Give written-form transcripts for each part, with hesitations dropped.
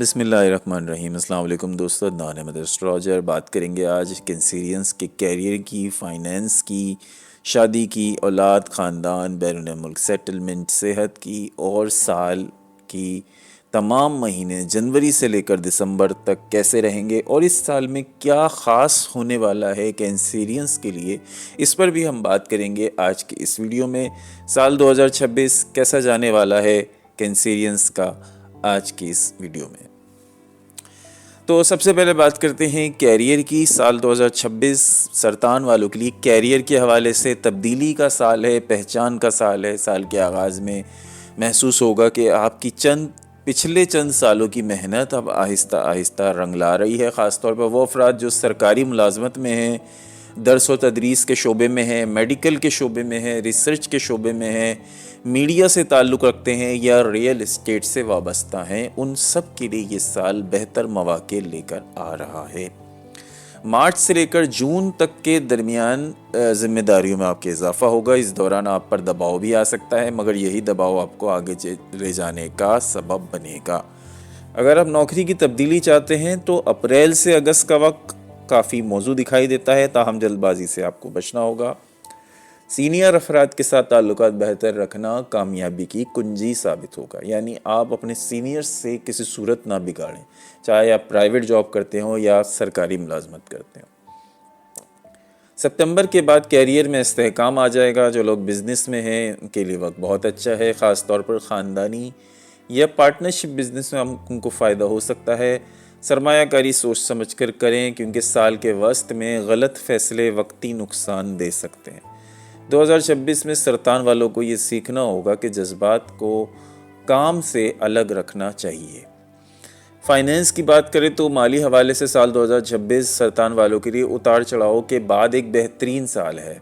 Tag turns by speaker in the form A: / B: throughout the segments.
A: بسم اللہ الرحمن الرحیم۔ السلام علیکم دوستو، عدنان احمد اسٹراجر بات کریں گے آج کینسیرینس کے کیریئر کی، فائنینس کی، شادی کی، اولاد، خاندان، بیرون ملک سیٹلمنٹ، صحت کی اور سال کی تمام مہینے جنوری سے لے کر دسمبر تک کیسے رہیں گے اور اس سال میں کیا خاص ہونے والا ہے کینسیرینس کے لیے، اس پر بھی ہم بات کریں گے آج کی اس ویڈیو میں۔ سال 2026 کیسا جانے والا ہے کینسیرینس کا آج کی اس ویڈیو میں۔ تو سب سے پہلے بات کرتے ہیں کیریئر کی۔ سال 2026 سرطان والوں کے لیے کیریئر کے حوالے سے تبدیلی کا سال ہے، پہچان کا سال ہے۔ سال کے آغاز میں محسوس ہوگا کہ آپ کی پچھلے چند سالوں کی محنت اب آہستہ آہستہ رنگ لا رہی ہے، خاص طور پر وہ افراد جو سرکاری ملازمت میں ہیں، درس و تدریس کے شعبے میں ہیں، میڈیکل کے شعبے میں ہیں، ریسرچ کے شعبے میں ہیں، میڈیا سے تعلق رکھتے ہیں یا ریئل اسٹیٹ سے وابستہ ہیں، ان سب کے لیے یہ سال بہتر مواقع لے کر آ رہا ہے۔ مارچ سے لے کر جون تک کے درمیان ذمہ داریوں میں آپ کے اضافہ ہوگا۔ اس دوران آپ پر دباؤ بھی آ سکتا ہے، مگر یہی دباؤ آپ کو آگے لے جانے کا سبب بنے گا۔ اگر آپ نوکری کی تبدیلی چاہتے ہیں تو اپریل سے اگست کا وقت کافی موزوں دکھائی دیتا ہے، تاہم جلد بازی سے آپ کو بچنا ہوگا۔ سینئر افراد کے ساتھ تعلقات بہتر رکھنا کامیابی کی کنجی ثابت ہوگا، یعنی آپ اپنے سینئر سے کسی صورت نہ بگاڑیں، چاہے آپ پرائیویٹ جاب کرتے ہوں یا سرکاری ملازمت کرتے ہوں۔ ستمبر کے بعد کیریئر میں استحکام آ جائے گا۔ جو لوگ بزنس میں ہیں ان کے لیے وقت بہت اچھا ہے، خاص طور پر خاندانی یا پارٹنرشپ بزنس میں ان کو فائدہ ہو سکتا ہے۔ سرمایہ کاری سوچ سمجھ کر کریں، کیونکہ سال کے وسط میں غلط فیصلے وقتی نقصان دے سکتے ہیں۔ 2026 میں سرطان والوں کو یہ سیکھنا ہوگا کہ جذبات کو کام سے الگ رکھنا چاہیے۔ فائنینس کی بات کریں تو مالی حوالے سے سال 2026 سرطان والوں کے لیے اتار چڑھاؤ کے بعد ایک بہترین سال ہے۔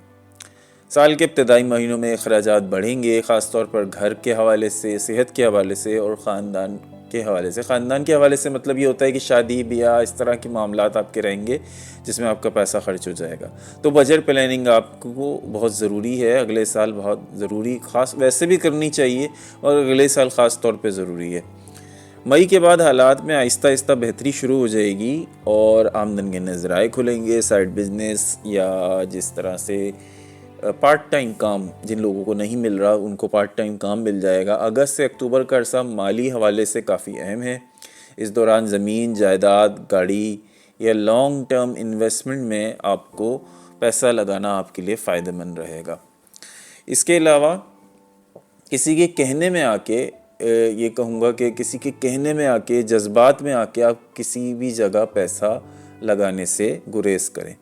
A: سال کے ابتدائی مہینوں میں اخراجات بڑھیں گے، خاص طور پر گھر کے حوالے سے، صحت کے حوالے سے اور خاندان کے حوالے سے۔ خاندان کے حوالے سے مطلب یہ ہوتا ہے کہ شادی بیاہ اس طرح کے معاملات آپ کے رہیں گے جس میں آپ کا پیسہ خرچ ہو جائے گا، تو بجٹ پلاننگ آپ کو بہت ضروری ہے۔ اگلے سال بہت ضروری، خاص ویسے بھی کرنی چاہیے اور اگلے سال خاص طور پہ ضروری ہے۔ مئی کے بعد حالات میں آہستہ آہستہ بہتری شروع ہو جائے گی اور آمدن کے نئے ذرائع کھلیں گے۔ سائیڈ بزنس یا جس طرح سے پارٹ ٹائم کام جن لوگوں کو نہیں مل رہا ان کو پارٹ ٹائم کام مل جائے گا۔ اگست سے اکتوبر کا عرصہ مالی حوالے سے کافی اہم ہے۔ اس دوران زمین، جائیداد، گاڑی یا لانگ ٹرم انویسٹمنٹ میں آپ کو پیسہ لگانا آپ کے لیے فائدہ مند رہے گا۔ اس کے علاوہ کسی کے کہنے میں آ کے یہ کہوں گا کہ کسی کے کہنے میں آ کے، جذبات میں آ کے آپ کسی بھی جگہ پیسہ لگانے سے گریز کریں۔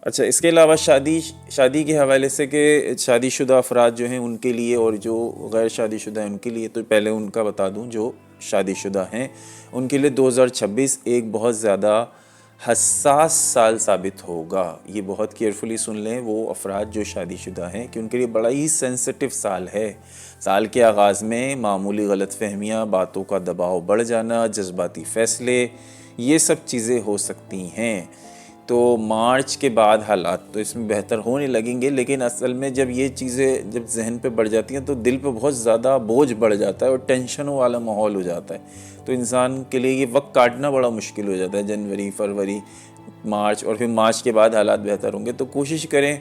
A: اچھا، اس کے علاوہ شادی کے حوالے سے کہ شادی شدہ افراد جو ہیں ان کے لیے اور جو غیر شادی شدہ ہیں ان کے لیے، تو پہلے ان کا بتا دوں، جو شادی شدہ ہیں ان کے لیے 2026 ایک بہت زیادہ حساس سال ثابت ہوگا۔ یہ بہت کیئرفلی سن لیں وہ افراد جو شادی شدہ ہیں کہ ان کے لیے بڑا ہی سینسٹیو سال ہے۔ سال کے آغاز میں معمولی غلط فہمیاں، باتوں کا دباؤ بڑھ جانا، جذباتی فیصلے، یہ سب چیزیں ہو سکتی ہیں۔ تو مارچ کے بعد حالات تو اس میں بہتر ہونے لگیں گے، لیکن اصل میں جب یہ چیزیں جب ذہن پہ بڑھ جاتی ہیں تو دل پہ بہت زیادہ بوجھ بڑھ جاتا ہے اور ٹینشنوں والا ماحول ہو جاتا ہے، تو انسان کے لیے یہ وقت کاٹنا بڑا مشکل ہو جاتا ہے۔ جنوری، فروری، مارچ، اور پھر مارچ کے بعد حالات بہتر ہوں گے، تو کوشش کریں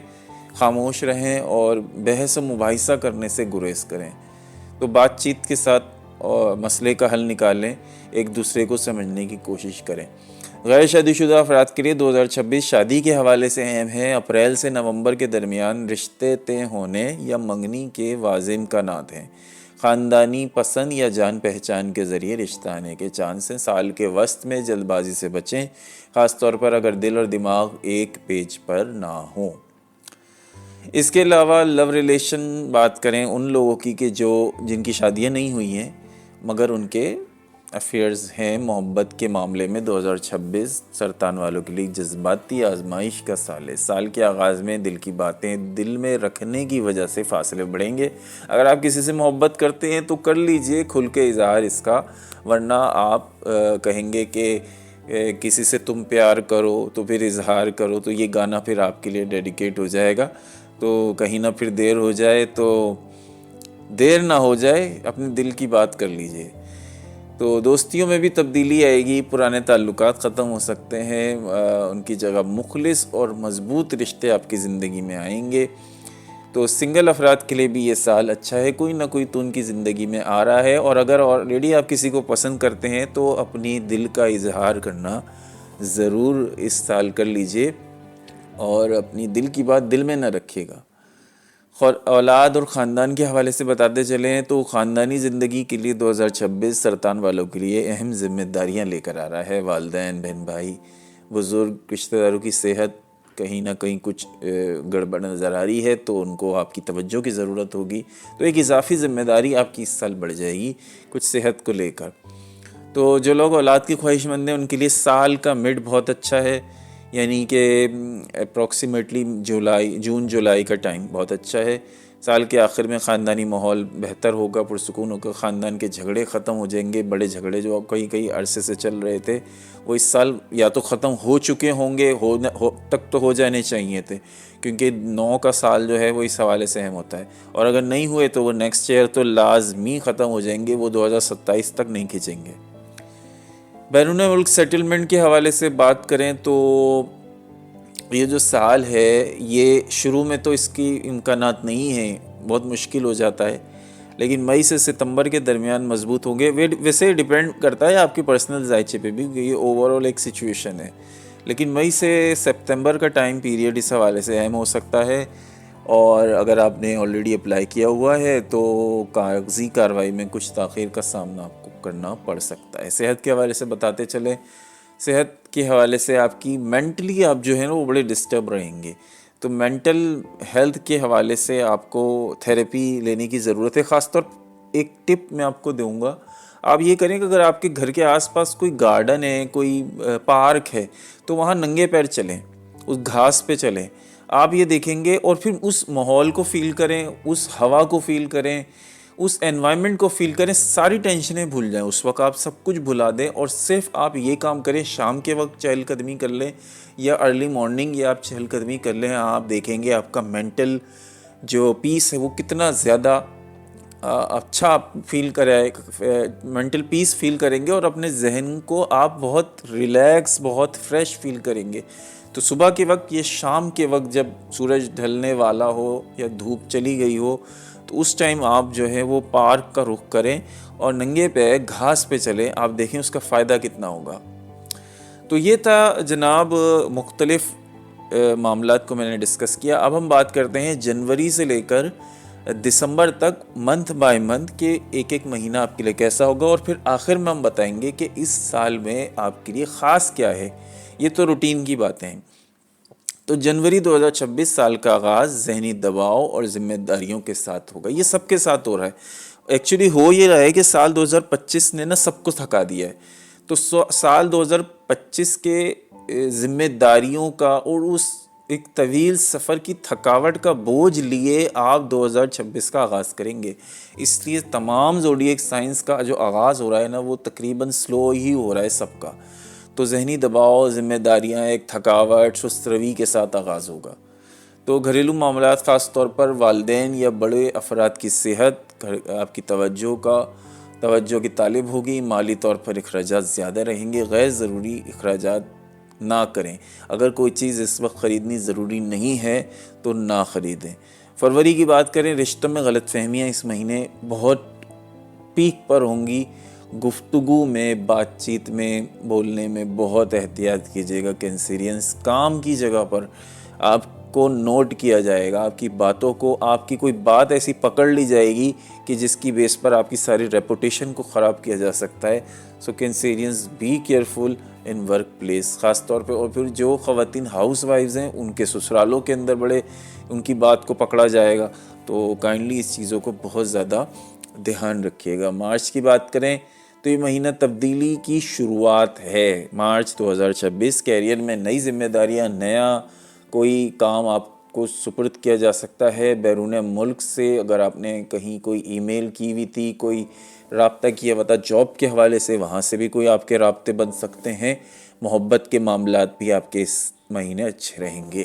A: خاموش رہیں اور بحث و مباحثہ کرنے سے گریز کریں۔ تو بات چیت کے ساتھ مسئلے کا حل نکالیں، ایک دوسرے کو سمجھنے کی کوشش کریں۔ غیر شادی شدہ افراد کے لیے 2026 شادی کے حوالے سے اہم ہے۔ اپریل سے نومبر کے درمیان رشتے طے ہونے یا منگنی کے واضح امکانات ہیں۔ خاندانی پسند یا جان پہچان کے ذریعے رشتہ آنے کے چانس ہیں۔ سال کے وسط میں جلد بازی سے بچیں، خاص طور پر اگر دل اور دماغ ایک پیج پر نہ ہوں۔ اس کے علاوہ لو ریلیشن بات کریں ان لوگوں کی کہ جن کی شادیاں نہیں ہوئی ہیں مگر ان کے افیئرز ہیں، محبت کے معاملے میں 2026 سرطان والوں کے لیے جذباتی آزمائش کا سال ہے۔ سال کے آغاز میں دل کی باتیں دل میں رکھنے کی وجہ سے فاصلے بڑھیں گے۔ اگر آپ کسی سے محبت کرتے ہیں تو کر لیجئے کھل کے اظہار اس کا، ورنہ آپ کہیں گے کہ کسی سے تم پیار کرو تو پھر اظہار کرو، تو یہ گانا پھر آپ کے لیے ڈیڈیکیٹ ہو جائے گا، تو کہیں نہ پھر دیر ہو جائے، تو دیر نہ ہو جائے، اپنے دل کی بات کر لیجئے۔ تو دوستیوں میں بھی تبدیلی آئے گی، پرانے تعلقات ختم ہو سکتے ہیں، ان کی جگہ مخلص اور مضبوط رشتے آپ کی زندگی میں آئیں گے۔ تو سنگل افراد کے لیے بھی یہ سال اچھا ہے، کوئی نہ کوئی تو ان کی زندگی میں آ رہا ہے، اور اگر آلریڈی آپ کسی کو پسند کرتے ہیں تو اپنی دل کا اظہار کرنا ضرور اس سال کر لیجئے، اور اپنی دل کی بات دل میں نہ رکھیے گا۔ اولاد اور خاندان کے حوالے سے بتاتے چلیں تو خاندانی زندگی کے لیے 2026 سرطان والوں کے لیے اہم ذمہ داریاں لے کر آ رہا ہے۔ والدین، بہن بھائی، بزرگ رشتہ داروں کی صحت کہیں نہ کہیں کچھ گڑبڑ نظر آ رہی ہے تو ان کو آپ کی توجہ کی ضرورت ہوگی، تو ایک اضافی ذمہ داری آپ کی اس سال بڑھ جائے گی کچھ صحت کو لے کر۔ تو جو لوگ اولاد کی خواہش مند ہیں ان کے لیے سال کا مڈ بہت اچھا ہے، یعنی کہ اپروکسیمیٹلی جون جولائی کا ٹائم بہت اچھا ہے۔ سال کے آخر میں خاندانی ماحول بہتر ہوگا، پرسکون ہوگا، خاندان کے جھگڑے ختم ہو جائیں گے۔ بڑے جھگڑے جو کئی عرصے سے چل رہے تھے وہ اس سال یا تو ختم ہو چکے ہوں گے، تک تو ہو جانے چاہیے تھے، کیونکہ 9 کا سال جو ہے وہ اس حوالے سے اہم ہوتا ہے، اور اگر نہیں ہوئے تو وہ نیکسٹ ایئر تو لازمی ختم ہو جائیں گے، وہ 2027 تک نہیں کھینچیں گے۔ بیرون ملک سیٹلمنٹ کے حوالے سے بات کریں تو یہ جو سال ہے یہ شروع میں تو اس کی امکانات نہیں ہیں، بہت مشکل ہو جاتا ہے، لیکن مئی سے ستمبر کے درمیان مضبوط ہوں گے۔ ویسے ڈیپینڈ کرتا ہے آپ کی پرسنل ذائچے پہ بھی، یہ اوور آل ایک سچویشن ہے، لیکن مئی سے سپتمبر کا ٹائم پیریڈ اس حوالے سے اہم ہو سکتا ہے، اور اگر آپ نے آلریڈی اپلائی کیا ہوا ہے تو کاغذی کارروائی میں کچھ تاخیر کا سامنا آپ کو کرنا پڑ سکتا ہے۔ صحت کے حوالے سے بتاتے چلیں، صحت کے حوالے سے آپ کی مینٹلی آپ جو ہے نا وہ بڑے ڈسٹرب رہیں گے، تو مینٹل ہیلتھ کے حوالے سے آپ کو تھیراپی لینے کی ضرورت ہے۔ خاص طور ایک ٹپ میں آپ کو دوں گا، آپ یہ کریں کہ اگر آپ کے گھر کے آس پاس کوئی گارڈن ہے، کوئی پارک ہے، تو وہاں ننگے پیر چلیں، اس گھاس پہ چلیں، آپ یہ دیکھیں گے، اور پھر اس ماحول کو فیل کریں، اس ہوا کو فیل کریں، اس انوائرمنٹ کو فیل کریں، ساری ٹینشنیں بھول جائیں، اس وقت آپ سب کچھ بھلا دیں، اور صرف آپ یہ کام کریں، شام کے وقت چہل قدمی کر لیں یا ارلی مارننگ یا آپ چہل قدمی کر لیں، آپ دیکھیں گے آپ کا مینٹل جو پیس ہے وہ کتنا زیادہ اچھا آپ فیل مینٹل پیس فیل کریں گے، اور اپنے ذہن کو آپ بہت ریلیکس، بہت فریش فیل کریں گے۔ تو صبح کے وقت یا شام کے وقت جب سورج ڈھلنے والا ہو یا دھوپ چلی گئی ہو تو اس ٹائم آپ جو ہے وہ پارک کا رخ کریں اور ننگے پہ گھاس پہ چلیں، آپ دیکھیں اس کا فائدہ کتنا ہوگا۔ تو یہ تھا جناب مختلف معاملات کو میں نے ڈسکس کیا۔ اب ہم بات کرتے ہیں جنوری سے لے کر دسمبر تک منتھ بائی منتھ کہ ایک مہینہ آپ کے لیے کیسا ہوگا، اور پھر آخر میں ہم بتائیں گے کہ اس سال میں آپ کے لیے خاص کیا ہے۔ یہ تو روٹین کی باتیں ہیں۔ تو جنوری 2026 سال کا آغاز ذہنی دباؤ اور ذمہ داریوں کے ساتھ ہوگا۔ یہ سب کے ساتھ ہو رہا ہے، ایکچولی ہو یہ رہا ہے کہ سال 2025 نے نا سب کو تھکا دیا ہے، تو سال 2025 کے ذمہ داریوں کا اور اس ایک طویل سفر کی تھکاوٹ کا بوجھ لیے آپ 2026 کا آغاز کریں گے۔ اس لیے تمام زوڈیک سائنس کا جو آغاز ہو رہا ہے نا وہ تقریباً سلو ہی ہو رہا ہے سب کا۔ تو ذہنی دباؤ، ذمہ داریاں، ایک تھکاوٹ، سست روی کے ساتھ آغاز ہوگا۔ تو گھریلو معاملات، خاص طور پر والدین یا بڑے افراد کی صحت آپ کی توجہ کی طالب ہوگی۔ مالی طور پر اخراجات زیادہ رہیں گے، غیر ضروری اخراجات نہ کریں۔ اگر کوئی چیز اس وقت خریدنی ضروری نہیں ہے تو نہ خریدیں۔ فروری کی بات کریں، رشتوں میں غلط فہمیاں اس مہینے بہت پیک پر ہوں گی۔ گفتگو میں، بات چیت میں، بولنے میں بہت احتیاط کیجیے گا کینسیرینس۔ کام کی جگہ پر آپ کو نوٹ کیا جائے گا، آپ کی باتوں کو، آپ کی کوئی بات ایسی پکڑ لی جائے گی کہ جس کی بیس پر آپ کی ساری ریپوٹیشن کو خراب کیا جا سکتا ہے۔ So Cancerians be careful in work place, خاص طور پہ۔ اور پھر جو خواتین ہاؤس وائفز ہیں ان کے سسرالوں کے اندر بڑے ان کی بات کو پکڑا جائے گا، تو کائنڈلی اس چیزوں کو بہت زیادہ دھیان رکھیے گا۔ مارچ کی بات کریں تو یہ مہینہ تبدیلی کی شروعات ہے۔ مارچ 2026 کیریئر میں نئی ذمہ داریاں، نیا کوئی کام آپ کو سپرد کیا جا سکتا ہے بیرون ملک سے۔ اگر آپ نے کہیں کوئی ای میل کی ہوئی تھی، کوئی رابطہ کیا ہوا تھا جاب کے حوالے سے، وہاں سے بھی کوئی آپ کے رابطے بن سکتے ہیں۔ محبت کے معاملات بھی آپ کے اس مہینے اچھے رہیں گے۔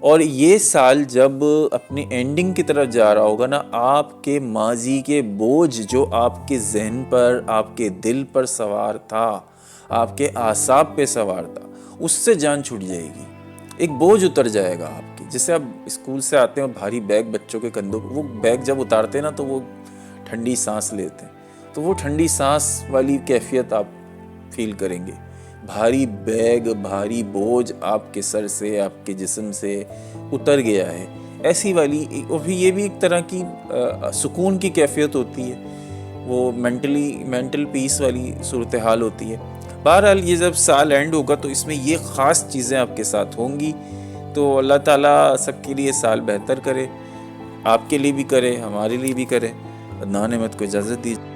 A: اور یہ سال جب اپنی اینڈنگ کی طرف جا رہا ہوگا نا، آپ کے ماضی کے بوجھ جو آپ کے ذہن پر، آپ کے دل پر سوار تھا، آپ کے اعصاب پہ سوار تھا، اس سے جان چھوٹ جائے گی، ایک بوجھ اتر جائے گا آپ کی. جیسے آپ اسکول سے آتے ہیں اور بھاری بیگ بچوں کے کندھوں پہ، وہ بیگ جب اتارتے ہیں نا تو وہ ٹھنڈی سانس لیتے ہیں، تو وہ ٹھنڈی سانس والی کیفیت آپ فیل کریں گے. بھاری بیگ، بھاری بوجھ آپ کے سر سے، آپ کے جسم سے اتر گیا ہے، ایسی والی. اور پھر یہ بھی ایک طرح کی سکون کی کیفیت ہوتی ہے، وہ مینٹل پیس والی صورتحال ہوتی ہے. بہرحال یہ جب سال اینڈ ہوگا تو اس میں یہ خاص چیزیں آپ کے ساتھ ہوں گی. تو اللہ تعالیٰ سب کے لیے سال بہتر کرے، آپ کے لیے بھی کرے، ہمارے لیے بھی کرے. عدنان احمد کو اجازت دیجیے.